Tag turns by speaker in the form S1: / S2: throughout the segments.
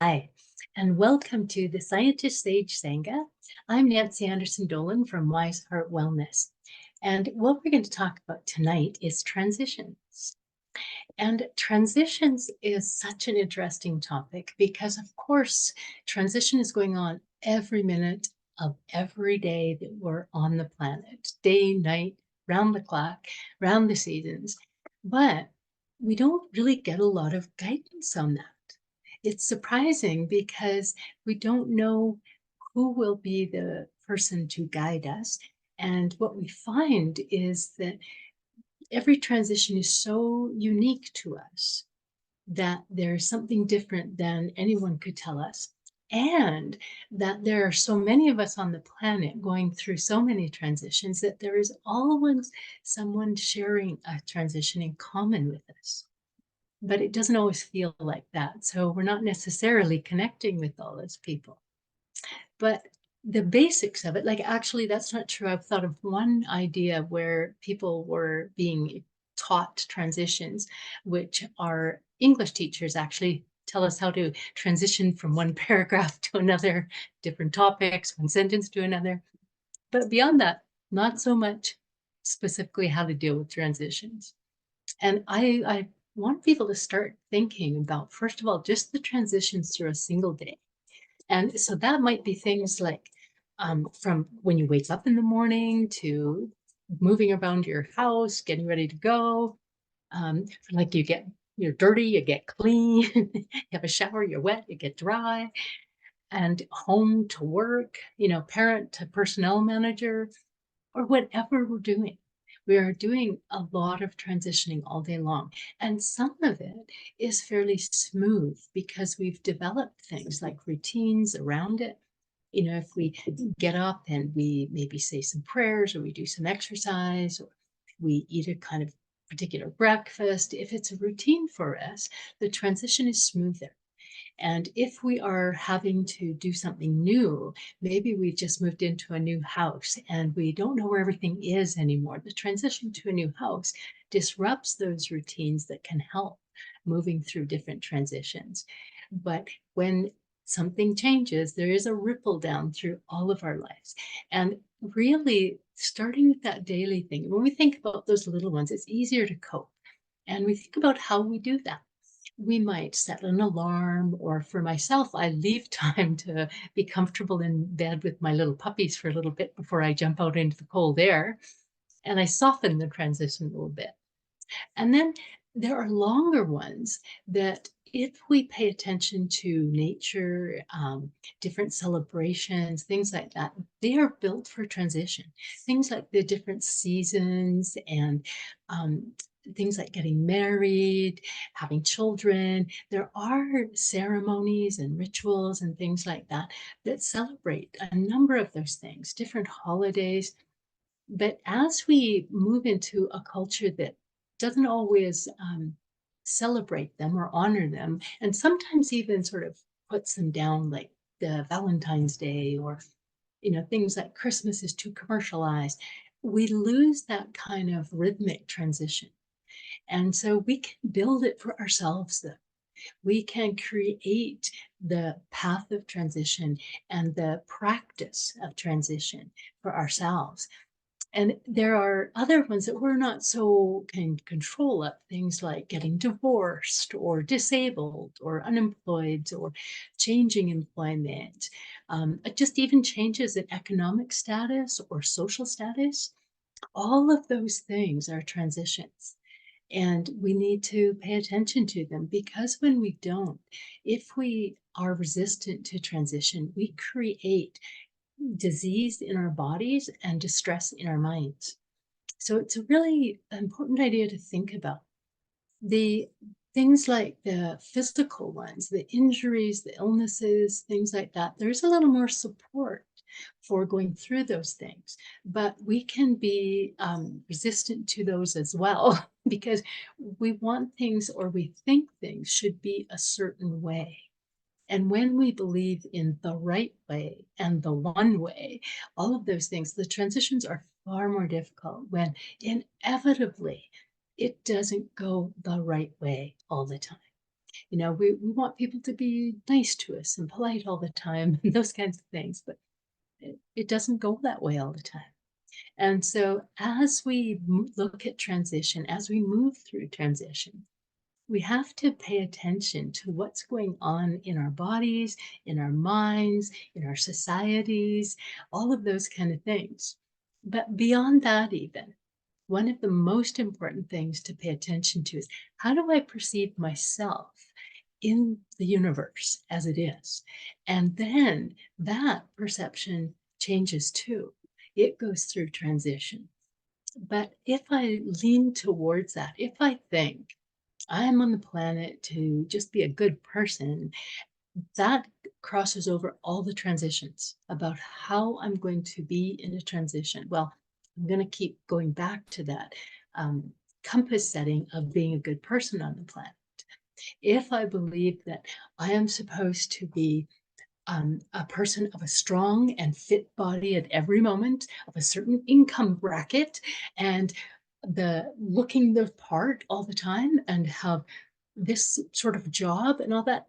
S1: Hi, and welcome to the Scientist Sage Sangha. I'm Nancy Anderson Dolan from Wise Heart Wellness. And what we're going to talk about tonight is transitions. And transitions is such an interesting topic because, of course, transition is going on every minute of every day that we're on the planet, day, night, round the clock, round the seasons. But we don't really get a lot of guidance on that. It's surprising because we don't know who will be the person to guide us. And what we find is that every transition is so unique to us that there's something different than anyone could tell us. And that there are so many of us on the planet going through so many transitions that there is always someone sharing a transition in common with us. But it doesn't always feel like that. So we're not necessarily connecting with all those people. But the basics of it, like actually, that's not true. I've thought of one idea where people were being taught transitions, which our English teachers actually tell us how to transition from one paragraph to another, different topics, one sentence to another. But beyond that, not so much specifically how to deal with transitions. And I want people to start thinking about, first of all, just the transitions through a single day. And so that might be things like from when you wake up in the morning to moving around your house, getting ready to go. Like you're dirty, you get clean, you have a shower, you're wet, you get dry, and home to work, parent to personnel manager, or whatever we're doing. We are doing a lot of transitioning all day long. And some of it is fairly smooth because we've developed things like routines around it. If we get up and we maybe say some prayers or we do some exercise or we eat a kind of particular breakfast, if it's a routine for us, the transition is smoother. And if we are having to do something new, maybe we just moved into a new house and we don't know where everything is anymore. The transition to a new house disrupts those routines that can help moving through different transitions. But when something changes, there is a ripple down through all of our lives. And really, starting with that daily thing, when we think about those little ones, it's easier to cope. And we think about how we do that. We might set an alarm, or for myself, I leave time to be comfortable in bed with my little puppies for a little bit before I jump out into the cold air. And I soften the transition a little bit. And then there are longer ones that, if we pay attention to nature, different celebrations, things like that, they are built for transition. Things like the different seasons and things like getting married, having children. There are ceremonies and rituals and things like that that celebrate a number of those things, different holidays. But as we move into a culture that doesn't always celebrate them or honor them, and sometimes even sort of puts them down, like the Valentine's Day, or things like Christmas is too commercialized, we lose that kind of rhythmic transition. And so we can build it for ourselves, though. We can create the path of transition and the practice of transition for ourselves. And there are other ones that we're not so in control of, things like getting divorced or disabled or unemployed or changing employment, just even changes in economic status or social status. All of those things are transitions. And we need to pay attention to them, because when we don't, if we are resistant to transition, we create disease in our bodies and distress in our minds. So it's a really important idea to think about. The things like the physical ones, the injuries, the illnesses, things like that, there's a little more support for going through those things. But we can be resistant to those as well because we want things, or we think things should be a certain way. And when we believe in the right way and the one way, all of those things, the transitions are far more difficult when inevitably it doesn't go the right way all the time. We want people to be nice to us and polite all the time and those kinds of things, but it doesn't go that way all the time. And so as we look at transition, as we move through transition, we have to pay attention to what's going on in our bodies, in our minds, in our societies, all of those kind of things. But beyond that, even, one of the most important things to pay attention to is, how do I perceive myself in the universe as it is? And then that perception changes too. It goes through transition. But if I lean towards that, if I think I'm on the planet to just be a good person, that crosses over all the transitions about how I'm going to be in a transition. Well, I'm going to keep going back to that compass setting of being a good person on the planet. If I believe that I am supposed to be a person of a strong and fit body at every moment, of a certain income bracket, and the looking the part all the time, and have this sort of job and all that,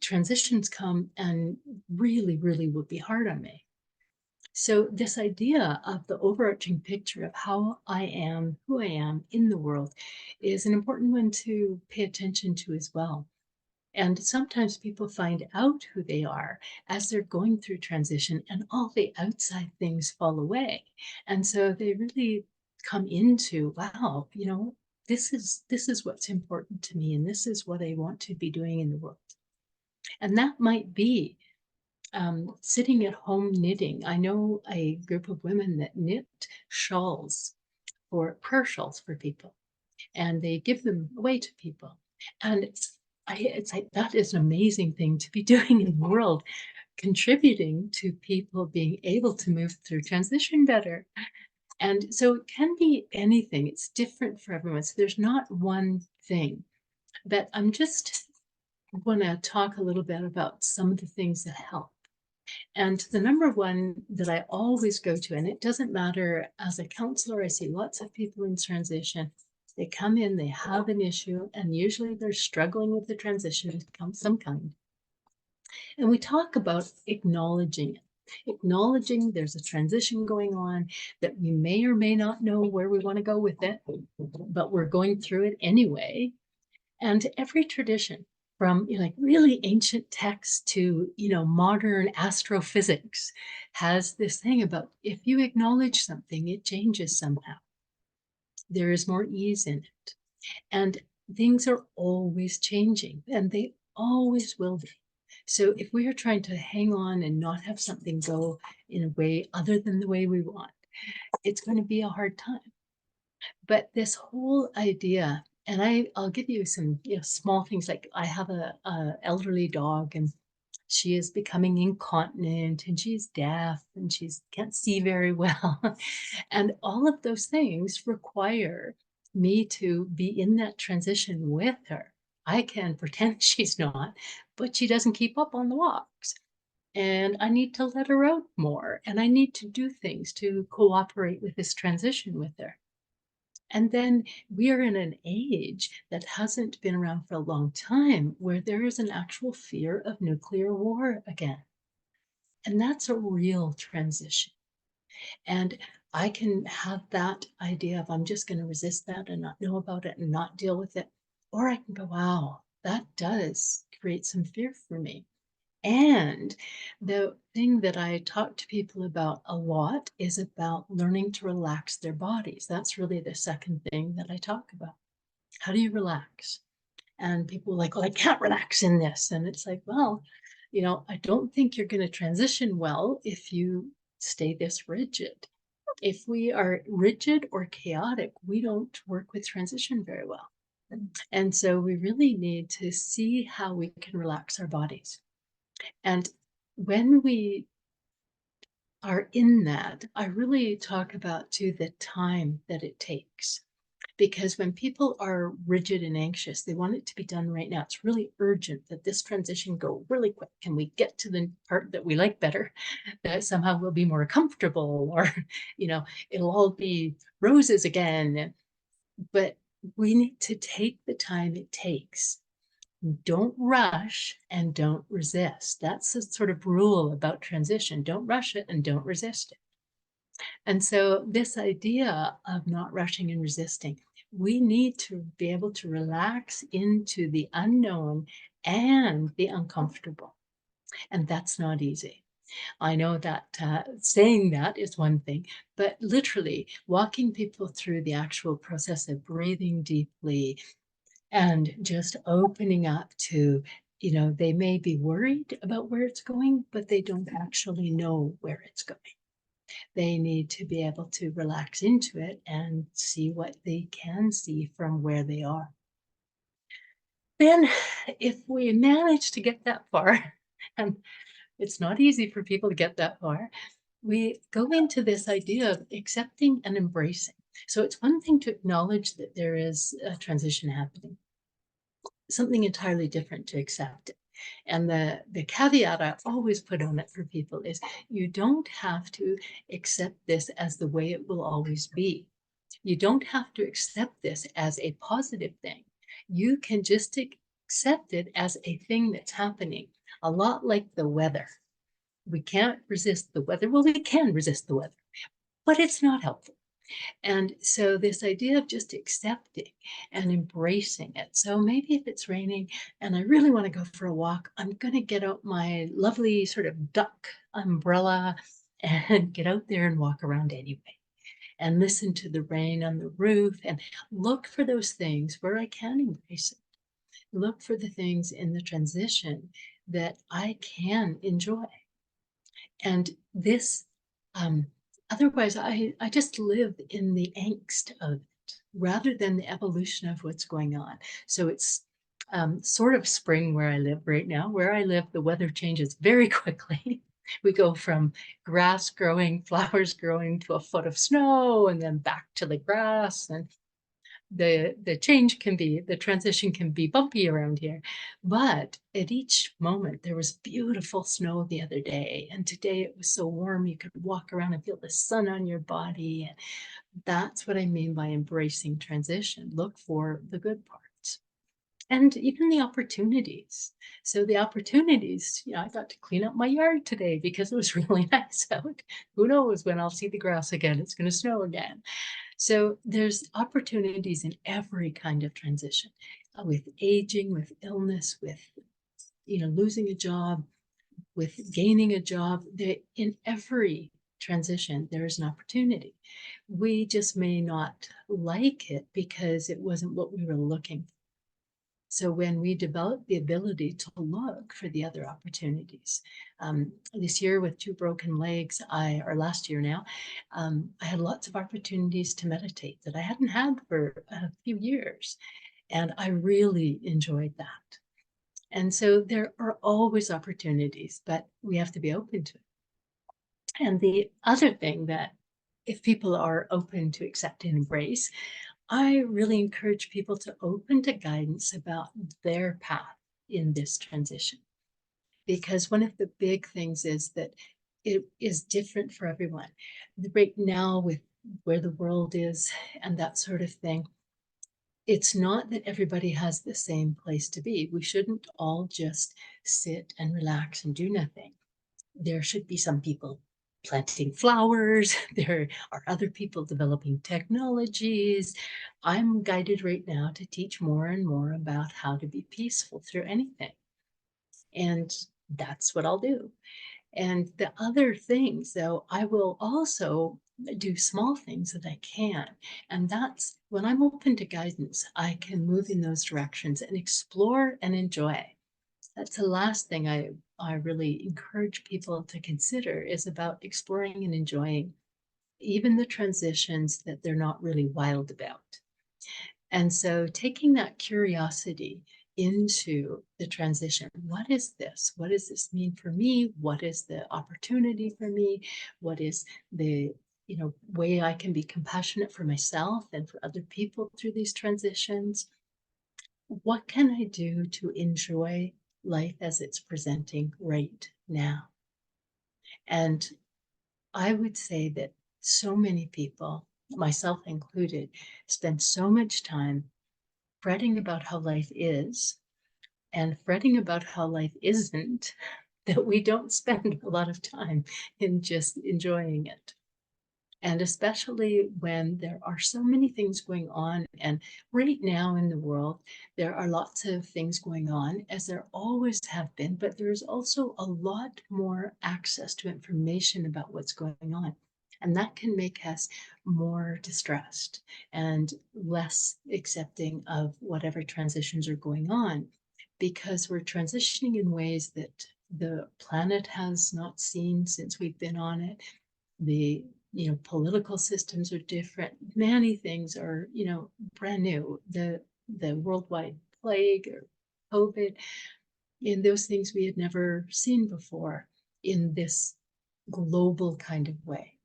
S1: transitions come and really, really would be hard on me. So this idea of the overarching picture of how I am, who I am in the world, is an important one to pay attention to as well. And sometimes people find out who they are as they're going through transition, and all the outside things fall away. And so they really come into, wow, this is what's important to me, and this is what I want to be doing in the world. And that might be sitting at home knitting. I know a group of women that knit shawls, or prayer shawls for people, and they give them away to people. And it's like, that is an amazing thing to be doing in the world, contributing to people being able to move through transition better. And so it can be anything. It's different for everyone. So there's not one thing. But I'm just want to talk a little bit about some of the things that help. And the number one that I always go to, and it doesn't matter, as a counselor, I see lots of people in transition. They come in, they have an issue, and usually they're struggling with the transition of some kind. And we talk about acknowledging it, acknowledging there's a transition going on, that we may or may not know where we want to go with it, but we're going through it anyway. And every tradition, from like really ancient texts to modern astrophysics, has this thing about, if you acknowledge something, it changes somehow. There is more ease in it. And things are always changing, and they always will be. So if we are trying to hang on and not have something go in a way other than the way we want, it's going to be a hard time. But this whole idea, and I'll give you some small things, like I have a elderly dog, and she is becoming incontinent, and she's deaf, and she can't see very well. And all of those things require me to be in that transition with her. I can pretend she's not, but she doesn't keep up on the walks. And I need to let her out more, and I need to do things to cooperate with this transition with her. And then we are in an age that hasn't been around for a long time, where there is an actual fear of nuclear war again. And that's a real transition. And I can have that idea of, I'm just going to resist that and not know about it and not deal with it. Or I can go, wow, that does create some fear for me. And the thing that I talk to people about a lot is about learning to relax their bodies. That's really the second thing that I talk about. How do you relax? And people are like, well, I can't relax in this. And it's like, well, I don't think you're going to transition well if you stay this rigid. If we are rigid or chaotic, we don't work with transition very well. And so we really need to see how we can relax our bodies. And when we are in that, I really talk about too the time that it takes. Because when people are rigid and anxious, they want it to be done right now. It's really urgent that this transition go really quick. Can we get to the part that we like better, that somehow we'll be more comfortable, or, it'll all be roses again. But we need to take the time it takes Don't rush and don't resist. That's the sort of rule about transition. Don't rush it and don't resist it. And so this idea of not rushing and resisting, we need to be able to relax into the unknown and the uncomfortable. And that's not easy. I know that saying that is one thing, but literally walking people through the actual process of breathing deeply and just opening up to, they may be worried about where it's going, but they don't actually know where it's going. They need to be able to relax into it and see what they can see from where they are. Then, if we manage to get that far, and it's not easy for people to get that far, we go into this idea of accepting and embracing. So it's one thing to acknowledge that there is a transition happening, something entirely different to accept it. And the caveat I always put on it for people is you don't have to accept this as the way it will always be. You don't have to accept this as a positive thing. You can just accept it as a thing that's happening, a lot like the weather. We can't resist the weather. Well, we can resist the weather, but it's not helpful. And so this idea of just accepting and embracing it. So maybe if it's raining and I really want to go for a walk, I'm going to get out my lovely sort of duck umbrella and get out there and walk around anyway and listen to the rain on the roof and look for those things where I can embrace it. Look for the things in the transition that I can enjoy. And this, otherwise, I just live in the angst of it rather than the evolution of what's going on. So it's sort of spring where I live right now. Where I live, the weather changes very quickly. We go from grass growing, flowers growing to a foot of snow and then back to the grass. And the transition can be bumpy around here, but at each moment there was beautiful snow the other day, and today it was so warm you could walk around and feel the sun on your body. And that's what I mean by embracing transition. Look for the good parts and even the opportunities. So the opportunities, I got to clean up my yard today because it was really nice out. Who knows when I'll see the grass again? It's going to snow again. So there's opportunities in every kind of transition, with aging, with illness, with losing a job, with gaining a job. In every transition, there is an opportunity. We just may not like it because it wasn't what we were looking for. So when we develop the ability to look for the other opportunities, this year with 2 broken legs, or last year now, I had lots of opportunities to meditate that I hadn't had for a few years. And I really enjoyed that. And so there are always opportunities, but we have to be open to it. And the other thing that if people are open to accept and embrace, I really encourage people to open to guidance about their path in this transition. Because one of the big things is that it is different for everyone. Right now, with where the world is and that sort of thing, it's not that everybody has the same place to be. We shouldn't all just sit and relax and do nothing. There should be some people planting flowers. There are other people developing technologies. I'm guided right now to teach more and more about how to be peaceful through anything. And that's what I'll do. And the other things, though, I will also do small things that I can. And that's when I'm open to guidance, I can move in those directions and explore and enjoy. That's the last thing I really encourage people to consider is about exploring and enjoying even the transitions that they're not really wild about. And so taking that curiosity into the transition. What is this? What does this mean for me? What is the opportunity for me? What is the way I can be compassionate for myself and for other people through these transitions? What can I do to enjoy life as it's presenting right now? And I would say that so many people, myself included, spend so much time fretting about how life is and fretting about how life isn't, that we don't spend a lot of time in just enjoying it. And especially when there are so many things going on. And right now in the world, there are lots of things going on, as there always have been, but there's also a lot more access to information about what's going on. And that can make us more distressed and less accepting of whatever transitions are going on, because we're transitioning in ways that the planet has not seen since we've been on it. The political systems are different. Many things are brand new. The worldwide plague or COVID, in those things we had never seen before in this global kind of way.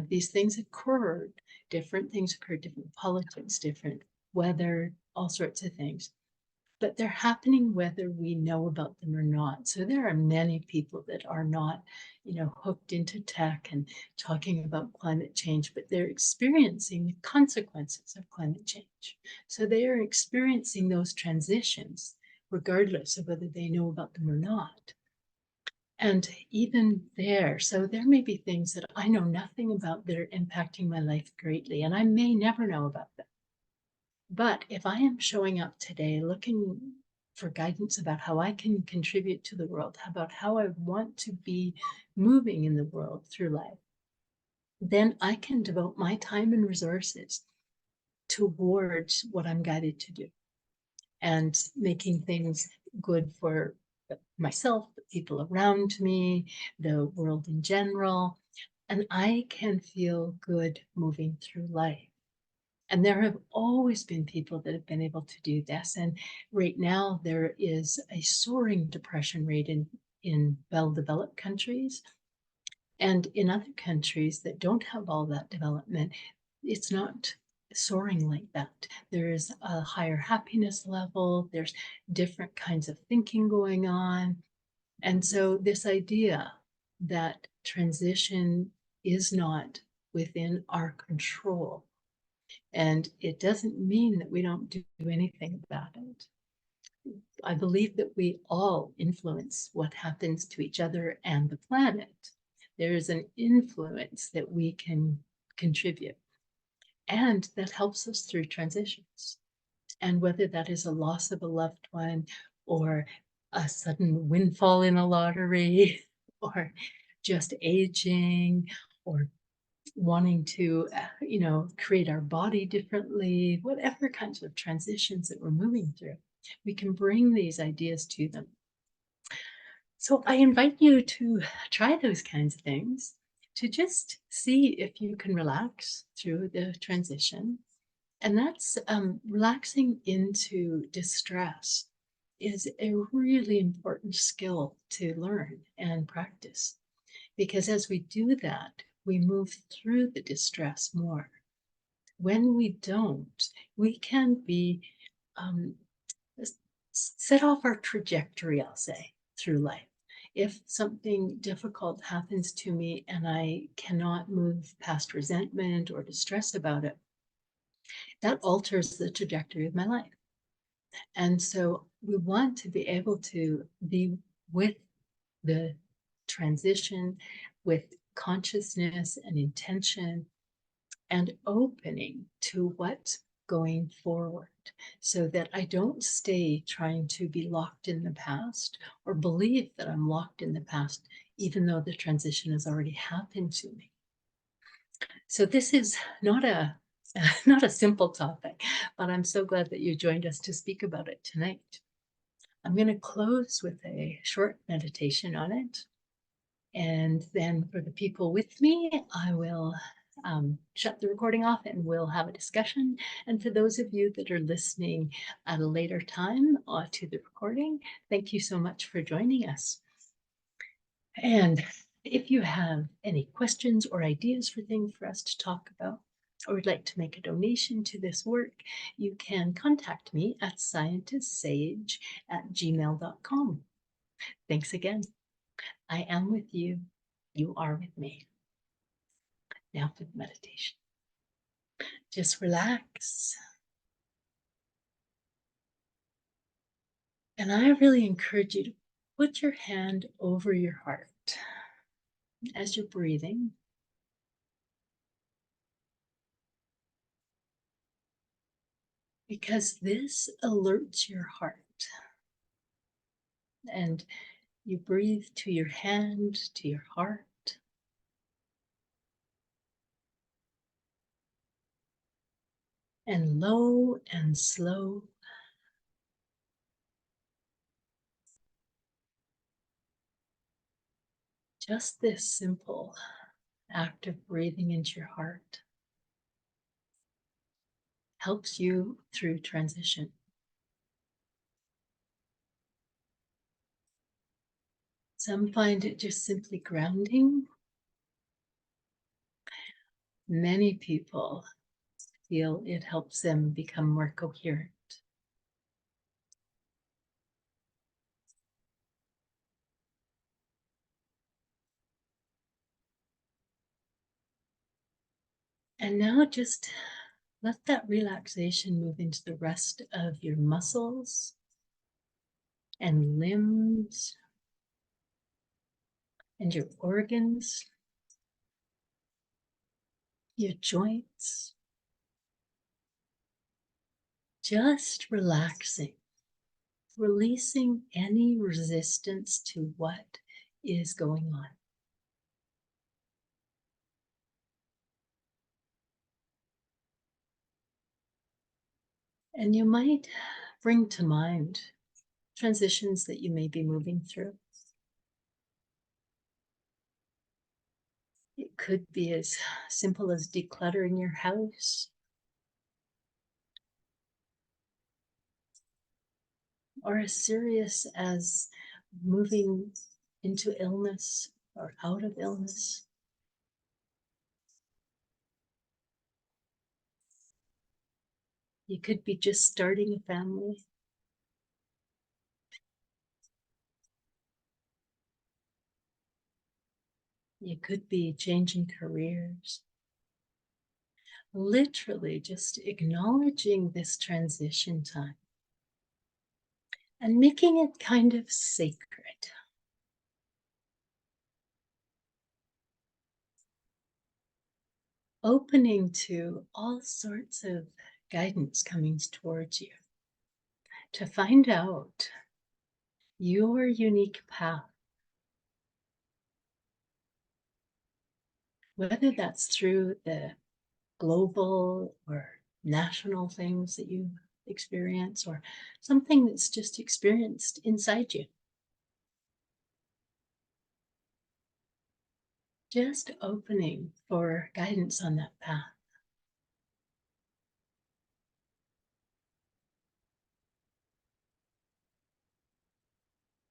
S1: These things occurred, different things occurred, different politics, different weather, all sorts of things, but they're happening whether we know about them or not. So there are many people that are not, hooked into tech and talking about climate change, but they're experiencing the consequences of climate change. So they are experiencing those transitions regardless of whether they know about them or not. And even there, so there may be things that I know nothing about that are impacting my life greatly, and I may never know about them. But if I am showing up today looking for guidance about how I can contribute to the world, about how I want to be moving in the world through life, then I can devote my time and resources towards what I'm guided to do and making things good for myself, the people around me, the world in general. And I can feel good moving through life. And there have always been people that have been able to do this. And right now, there is a soaring depression rate in well-developed countries. And in other countries that don't have all that development, it's not soaring like that. There is a higher happiness level. There's different kinds of thinking going on. And so this idea that transition is not within our control, and it doesn't mean that we don't do anything about it. I believe that we all influence what happens to each other and the planet. There is an influence that we can contribute, and that helps us through transitions. And whether that is a loss of a loved one, or a sudden windfall in a lottery, or just aging, or wanting to, create our body differently, whatever kinds of transitions that we're moving through, we can bring these ideas to them. So I invite you to try those kinds of things, to just see if you can relax through the transition. And that's relaxing into distress is a really important skill to learn and practice. Because as we do that, we move through the distress more. When we don't, we can be set off our trajectory, I'll say, through life. If something difficult happens to me and I cannot move past resentment or distress about it, that alters the trajectory of my life. And so we want to be able to be with the transition with consciousness and intention and opening to what's going forward, so that I don't stay trying to be locked in the past or believe that I'm locked in the past, even though the transition has already happened to me. So this is not a not a simple topic, but I'm so glad that you joined us to speak about it tonight. I'm going to close with a short meditation on it. And then for the people with me, I will shut the recording off and we'll have a discussion. And for those of you that are listening at a later time to the recording, thank you so much for joining us. And if you have any questions or ideas for things for us to talk about, or would like to make a donation to this work, you can contact me at scientistsage@gmail.com. Thanks again. I am with you. You are with me. Now for the meditation. Just relax. And I really encourage you to put your hand over your heart as you're breathing, because this alerts your heart. And you breathe to your hand, to your heart, and low and slow. Just this simple act of breathing into your heart helps you through transition. Some find it just simply grounding. Many people feel it helps them become more coherent. And now just let that relaxation move into the rest of your muscles and limbs and your organs, your joints. Just relaxing, releasing any resistance to what is going on. And you might bring to mind transitions that you may be moving through. It could be as simple as decluttering your house, or as serious as moving into illness or out of illness. You could be just starting a family. You could be changing careers. Literally just acknowledging this transition time and making it kind of sacred. Opening to all sorts of guidance coming towards you to find out your unique path, whether that's through the global or national things that you experience, or something that's just experienced inside you. Just opening for guidance on that path.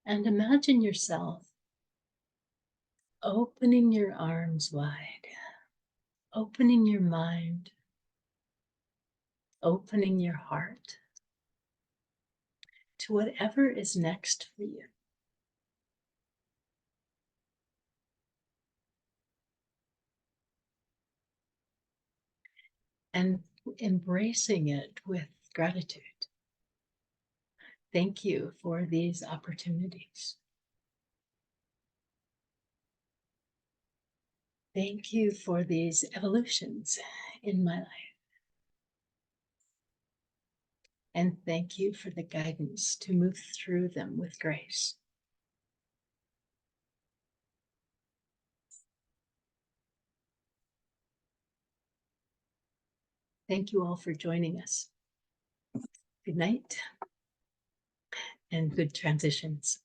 S1: And imagine yourself opening your arms wide, opening your mind, opening your heart to whatever is next for you. And embracing it with gratitude. Thank you for these opportunities. Thank you for these evolutions in my life. And thank you for the guidance to move through them with grace. Thank you all for joining us. Good night and good transitions.